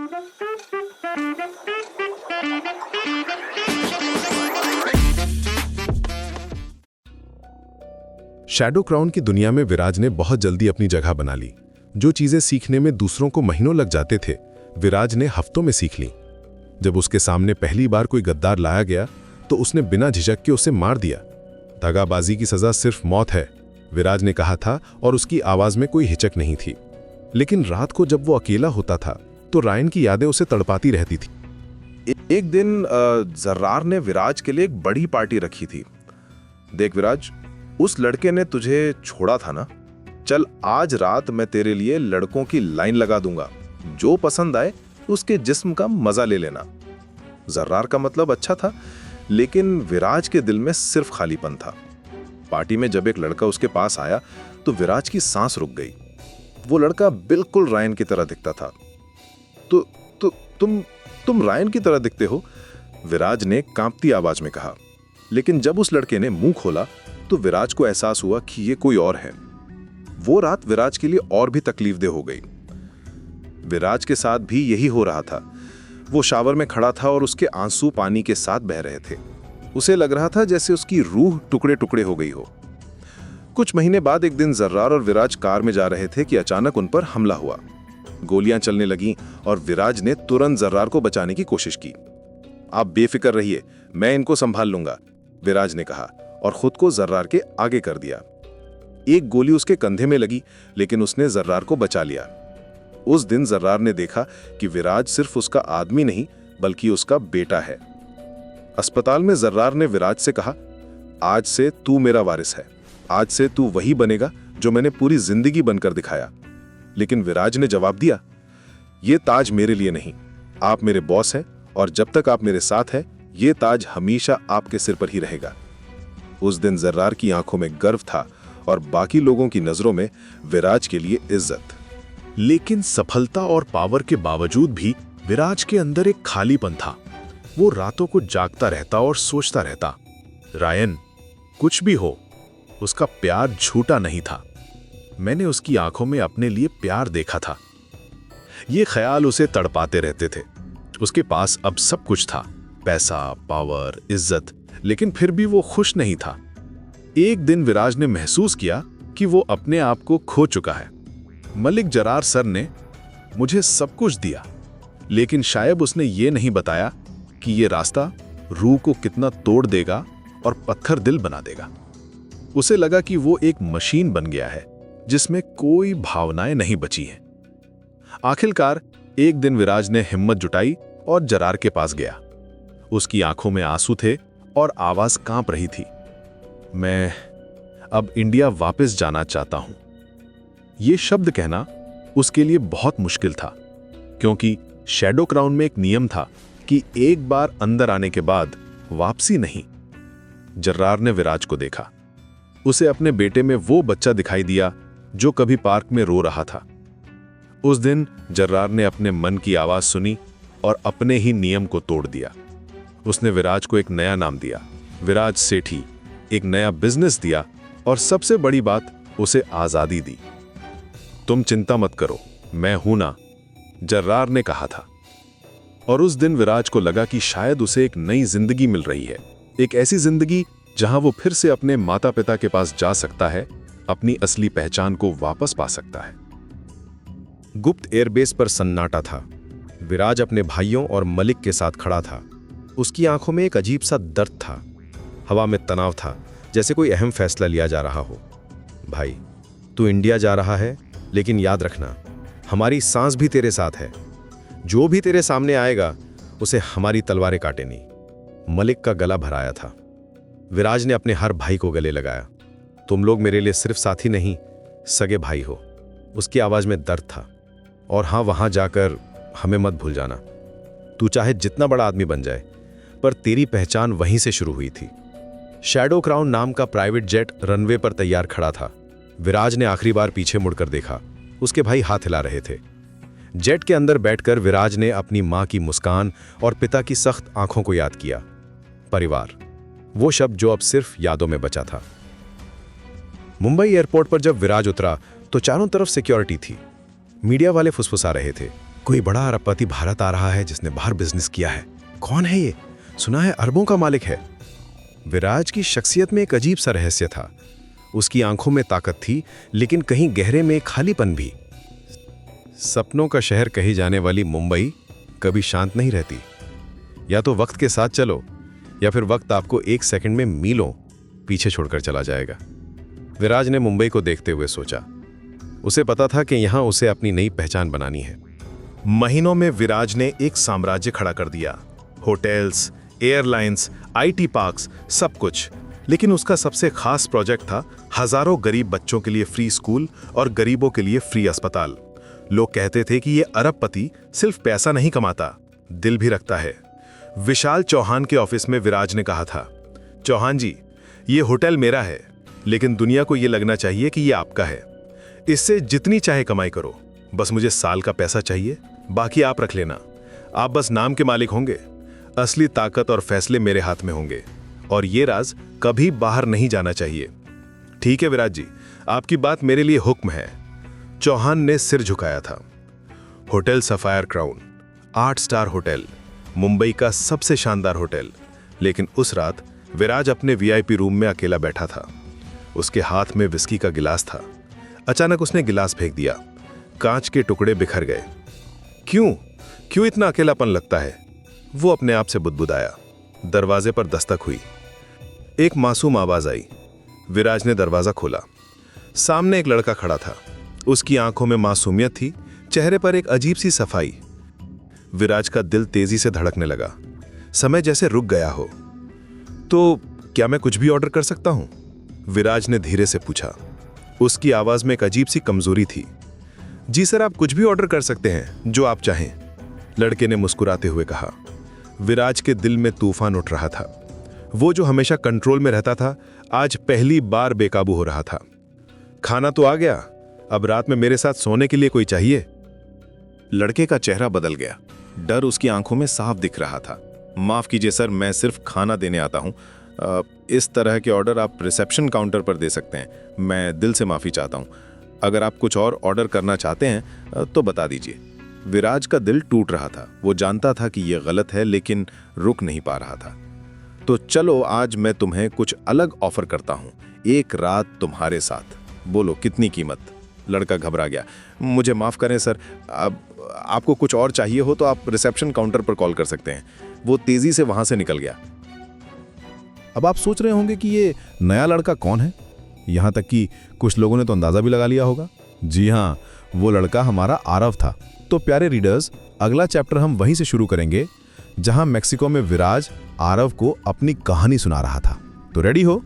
Shadow crown की दुनिया में विराज ने बहुत जल्दी अपनी जगह बना ली। जो चीजें सीखने में दूसरों को महीनों लग जाते थे, विराज ने हफ्तों में सीख ली। जब उसके सामने पहली बार कोई गद्दार लाया गया तो उसने बिना झिझक के उसे मार दिया। दगाबाजी की सजा सिर्फ मौत है, विराज ने कहा था, और उसकी आवाज में कोई हिचक नहीं थी। लेकिन रात को जब वो अकेला होता था तो रायन की यादें उसे तड़पाती रहती थी। एक दिन जर्रार ने विराज के लिए एक बड़ी पार्टी रखी थी। देख विराज, उस लड़के ने तुझे छोड़ा था ना, चल आज रात मैं तेरे लिए लड़कों की लाइन लगा दूंगा, जो पसंद आए उसके जिस्म का मजा ले लेना। जर्रार का मतलब अच्छा था, लेकिन विराज के दिल में सिर्फ खालीपन था। पार्टी में जब एक लड़का उसके पास आया तो विराज की सांस रुक गई। वो लड़का बिल्कुल रायन की तरह दिखता था। तो तुम रायन की तरह दिखते हो, विराज ने कांपती आवाज में कहा। लेकिन जब उस लड़के ने मुंह खोला तो विराज को एहसास हुआ कि ये कोई और है। वो रात विराज के लिए और भी तकलीफदेह हो गई। विराज के साथ भी यही हो रहा था। वो शावर में खड़ा था और उसके आंसू पानी के साथ बह रहे थे। उसे लग रहा था जैसे उसकी रूह टुकड़े टुकड़े हो गई हो। कुछ महीने बाद एक दिन जर्रार और विराज कार में जा रहे थे कि अचानक उन पर हमला हुआ। गोलियां चलने लगीं और विराज ने तुरंत जर्रार को बचाने की कोशिश की। आप बेफिक्र रहिए, मैं इनको संभाल लूंगा, विराज ने कहा और खुद को जर्रार के आगे कर दिया। एक गोली उसके कंधे में लगी, लेकिन उसने जर्रार को बचा लिया। उस दिन जर्रार ने देखा कि विराज सिर्फ उसका आदमी नहीं बल्कि उसका बेटा है। अस्पताल में जर्रार ने विराज से कहा, आज से तू मेरा वारिस है, आज से तू वही बनेगा जो मैंने पूरी जिंदगी बनकर दिखाया। लेकिन विराज ने जवाब दिया, ये ताज मेरे लिए नहीं, आप मेरे बॉस हैं और जब तक आप मेरे साथ हैं ये ताज हमेशा आपके सिर पर ही रहेगा। उस दिन जर्रार की आंखों में गर्व था और बाकी लोगों की नजरों में विराज के लिए इज्जत। लेकिन सफलता और पावर के बावजूद भी विराज के अंदर एक खालीपन था। वो रातों को जागता रहता और सोचता रहता, रायन, कुछ भी हो, उसका प्यार झूठा नहीं था। मैंने उसकी आंखों में अपने लिए प्यार देखा था। ये ख्याल उसे तड़पाते रहते थे। उसके पास अब सब कुछ था, पैसा, पावर, इज्जत, लेकिन फिर भी वो खुश नहीं था। एक दिन विराज ने महसूस किया कि वो अपने आप को खो चुका है। मलिक जरार सर ने मुझे सब कुछ दिया, लेकिन शायद उसने ये नहीं बताया कि ये रास्ता रूह को कितना तोड़ देगा और पत्थर दिल बना देगा। उसे लगा कि वो एक मशीन बन गया है जिसमें कोई भावनाएं नहीं बची हैं। आखिरकार एक दिन विराज ने हिम्मत जुटाई और जरार के पास गया। उसकी आंखों में आंसू थे और आवाज कांप रही थी। मैं अब इंडिया वापस जाना चाहता हूं। ये शब्द कहना उसके लिए बहुत मुश्किल था, क्योंकि शैडो क्राउन में एक नियम था कि एक बार अंदर आने के बाद वापसी नहीं। जर्रार ने विराज को देखा। उसे अपने बेटे में वो बच्चा दिखाई दिया जो कभी पार्क में रो रहा था। उस दिन जर्रार ने अपने मन की आवाज सुनी और अपने ही नियम को तोड़ दिया। उसने विराज को एक नया नाम दिया, विराज सेठी, एक नया बिजनेस दिया और सबसे बड़ी बात, उसे आजादी दी। तुम चिंता मत करो, मैं हूं ना, जर्रार ने कहा था। और उस दिन विराज को लगा कि शायद उसे एक नई जिंदगी मिल रही है, एक ऐसी जिंदगी जहां वो फिर से अपने माता पिता के पास जा सकता है, अपनी असली पहचान को वापस पा सकता है। गुप्त एयरबेस पर सन्नाटा था। विराज अपने भाइयों और मलिक के साथ खड़ा था। उसकी आंखों में एक अजीब सा दर्द था। हवा में तनाव था, जैसे कोई अहम फैसला लिया जा रहा हो। भाई, तू इंडिया जा रहा है, लेकिन याद रखना, हमारी सांस भी तेरे साथ है। जो भी तेरे सामने आएगा उसे हमारी तलवारें काटेंगी। मलिक का गला भराया था। विराज ने अपने हर भाई को गले लगाया। तुम लोग मेरे लिए सिर्फ साथी नहीं, सगे भाई हो। उसकी आवाज में दर्द था। और हाँ, वहां जाकर हमें मत भूल जाना। तू चाहे जितना बड़ा आदमी बन जाए, पर तेरी पहचान वहीं से शुरू हुई थी। शैडो क्राउन नाम का प्राइवेट जेट रनवे पर तैयार खड़ा था। विराज ने आखिरी बार पीछे मुड़कर देखा। उसके भाई हाथ हिला रहे थे। जेट के अंदर बैठकर विराज ने अपनी मां की मुस्कान और पिता की सख्त आंखों को याद किया। परिवार, वो शब्द जो अब सिर्फ यादों में बचा था। मुंबई एयरपोर्ट पर जब विराज उतरा तो चारों तरफ सिक्योरिटी थी। मीडिया वाले फुसफुसा रहे थे। कोई बड़ा अरबपति भारत आ रहा है जिसने बाहर बिजनेस किया है। कौन है ये? सुना है अरबों का मालिक है। विराज की शख्सियत में एक अजीब सा रहस्य था। उसकी आंखों में ताकत थी, लेकिन कहीं गहरे में खालीपन भी। सपनों का शहर कही जाने वाली मुंबई कभी शांत नहीं रहती। या तो वक्त के साथ चलो, या फिर वक्त आपको एक सेकंड में मीलों पीछे छोड़कर चला जाएगा। विराज ने मुंबई को देखते हुए सोचा। उसे पता था कि यहां उसे अपनी नई पहचान बनानी है। महीनों में विराज ने एक साम्राज्य खड़ा कर दिया। होटल्स, एयरलाइंस, आईटी पार्क्स, सब कुछ। लेकिन उसका सबसे खास प्रोजेक्ट था हजारों गरीब बच्चों के लिए फ्री स्कूल और गरीबों के लिए फ्री अस्पताल। लोग कहते थे कि ये अरबपति सिर्फ पैसा नहीं कमाता, दिल भी रखता है। विशाल चौहान के ऑफिस में विराज ने कहा था, चौहान जी, ये होटल मेरा है, लेकिन दुनिया को ये लगना चाहिए कि ये आपका है। इससे जितनी चाहे कमाई करो, बस मुझे साल का पैसा चाहिए, बाकी आप रख लेना। आप बस नाम के मालिक होंगे, असली ताकत और फैसले मेरे हाथ में होंगे, और ये राज कभी बाहर नहीं जाना चाहिए। ठीक है विराज जी, आपकी बात मेरे लिए हुक्म है। चौहान ने सिर झुकाया था। Hotel sapphire crown, 8 star hotel, Mumbai का सबसे शानदार होटल। लेकिन उस रात विराज अपने वीआईपी रूम में अकेला बैठा था। उसके हाथ में विस्की का गिलास था। अचानक उसने गिलास फेंक दिया। कांच के टुकड़े बिखर गए। क्यों इतना अकेलापन लगता है? वो अपने आप से बुदबुदाया। दरवाजे पर दस्तक हुई। एक मासूम आवाज आई। विराज ने दरवाजा खोला। सामने एक लड़का खड़ा था। उसकी आंखों में मासूमियत थी, चेहरे पर एक अजीब सी सफाई। विराज का दिल तेजी से धड़कने लगा। समय जैसे रुक गया हो। तो क्या मैं कुछ भी ऑर्डर कर सकता हूं? विराज ने धीरे से पूछा। उसकी आवाज में एक अजीब सी कमजोरी थी। जी सर, आप कुछ भी ऑर्डर कर सकते हैं, जो आप चाहें, लड़के ने मुस्कुराते हुए कहा। विराज के दिल में तूफान उठ रहा था। वो जो हमेशा कंट्रोल में रहता था, आज पहली बार बेकाबू हो रहा था। खाना तो आ गया, अब रात में मेरे साथ सोने के लिए कोई चाहिए? लड़के का चेहरा बदल गया। डर उसकी आंखों में साफ दिख रहा था। माफ कीजिए सर, मैं सिर्फ खाना देने आता हूं। इस तरह के ऑर्डर आप रिसेप्शन काउंटर पर दे सकते हैं। मैं दिल से माफी चाहता हूं। अगर आप कुछ और ऑर्डर करना चाहते हैं तो बता दीजिए। विराज का दिल टूट रहा था। वो जानता था कि यह गलत है, लेकिन रुक नहीं पा रहा था। तो चलो, आज मैं तुम्हें कुछ अलग ऑफर करता हूं। एक रात तुम्हारे साथ। बोलो कितनी कीमत? लड़का घबरा गया। मुझे माफ करें सर, अब आपको कुछ और चाहिए हो तो आप रिसेप्शन काउंटर पर कॉल कर सकते हैं। वो तेजी से वहां से निकल गया। अब आप सोच रहे होंगे कि ये नया लड़का कौन है। यहां तक कि कुछ लोगों ने तो अंदाजा भी लगा लिया होगा। जी हाँ, वो लड़का हमारा आरव था। तो प्यारे रीडर्स, अगला चैप्टर हम वहीं से शुरू करेंगे जहां मेक्सिको में विराज आरव को अपनी कहानी सुना रहा था। तो रेडी हो?